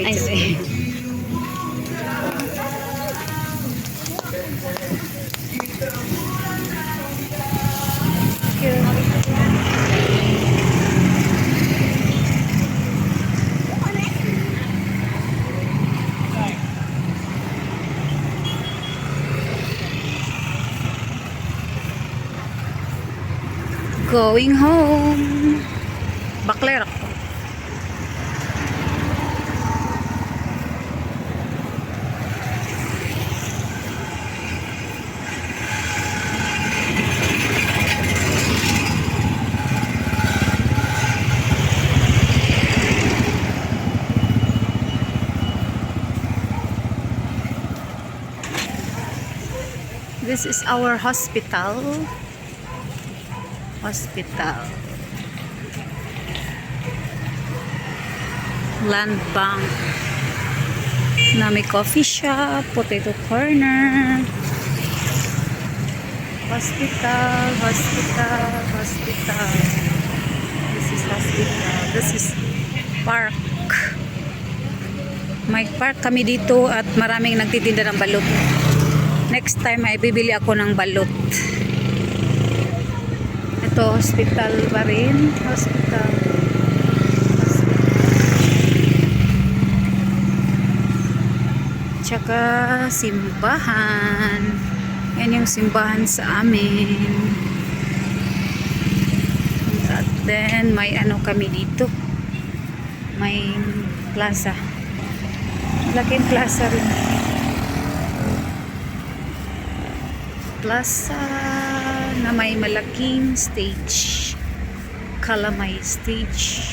I see. Going home. Bakler ako. This is our hospital. Land Bank na may coffee shop, potato corner, hospital. This is hospital. This is park. May park kami dito at maraming nagtitinda ng balot. Next time ay bibili ako ng balot. Ito, hospital pa rin. Hospital. Tsaka simbahan. Yan yung simbahan sa amin. At then, may ano kami dito. May plaza. Laking plaza rin. Plaza na may malaking stage. Kalamay stage.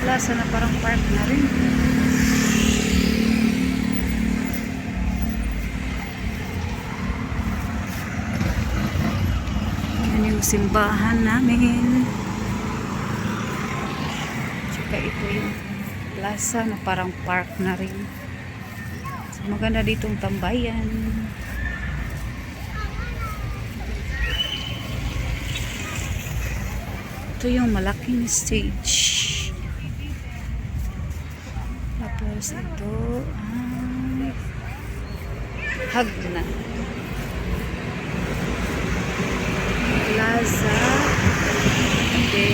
Plaza na parang park na rin. Yan yung simbahan namin. Tsaka ito yung plaza na parang park na rin. Maganda ditong tambayan. Ito yung malaking stage. Tapos ito ay Hagna Plaza de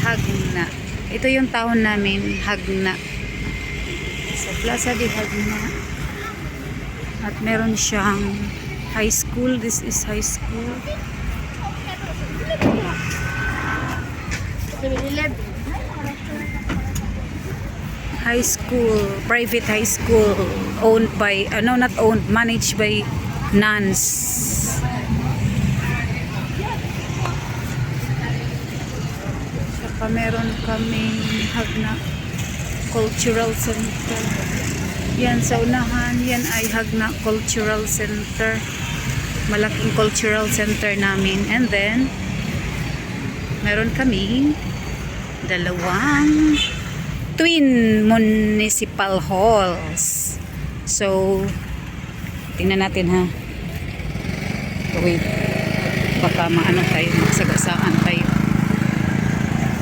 Hagna. Ito yung town namin, Hagna. Sa Plaza de Hagna. At meron siyang high school. This is high school. High school, private high school, owned by, no, not owned, managed by nuns. Saka meron kaming Hagna Cultural Center. Yan sa unahan, yan ay Hagna Cultural Center. Malaking cultural center namin. And then, meron kami dalawang twin municipal halls. So, tingnan natin ha. Wait. Baka maano tayo, magsagasaan tayo.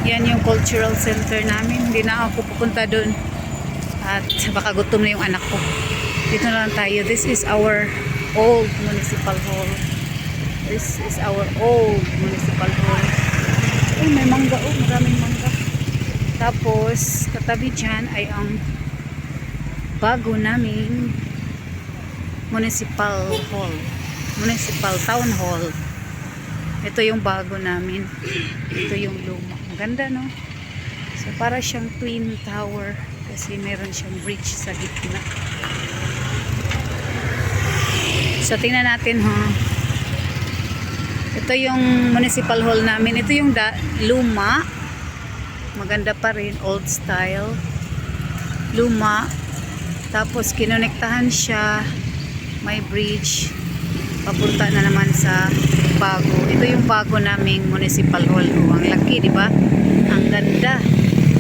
Yan yung cultural center namin. Hindi na ako pupunta doon. At baka gutom na yung anak ko. Dito na lang tayo. This is our old municipal hall. This is our old municipal hall. Ay, may mangga. Oh, maraming mangga. Tapos, katabi dyan ay ang bago naming municipal hall. Municipal town hall. Ito yung bago namin. Ito yung luma. Ang ganda, no? So, para siyang twin tower. Kasi meron siyang bridge sa gitna. So, tingnan natin, ha? Ito yung municipal hall namin. Ito yung luma. Maganda pa rin. Old style. Luma. Tapos, kinonektahan siya. May bridge. Papunta na naman sa bago. Ito yung bago naming municipal hall. Oh, ang laki, di ba? Ang ganda.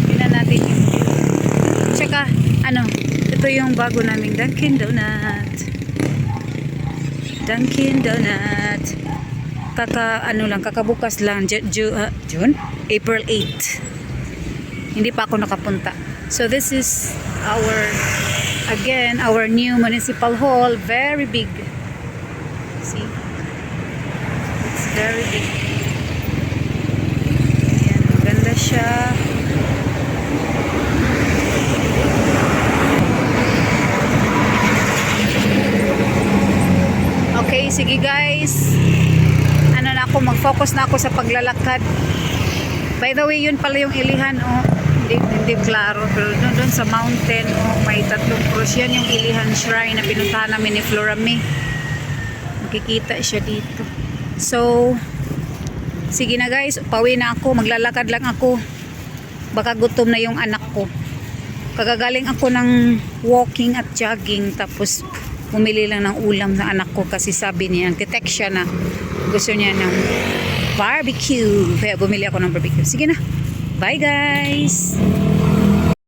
Tingnan natin yung view. Tsaka, ano, ito yung bago naming Dunkin Donut. Dunkin Donut. Kakabukas lang, June? April 8. Hindi pa ako nakapunta. So this is our new municipal hall. Very big. See? It's very big. Ayan, maganda siya. Okay, sige guys. Mag-focus na ako sa paglalakad. By the way, yun pala yung ilihan, oh. Hindi klaro, pero doon sa mountain, oh, may 3 cross. Yan yung ilihan shrine na pinuntahan namin ni Florami. Makikita siya dito. So, sige na guys, pauwi na ako. Maglalakad lang ako. Baka gutom na yung anak ko. Kagagaling ako ng walking at jogging, tapos bumili lang ng ulam sa anak ko kasi sabi niya, nag-text siya na gusto niya ng barbecue. Kaya bumili ako ng barbecue. Sige na. Bye guys!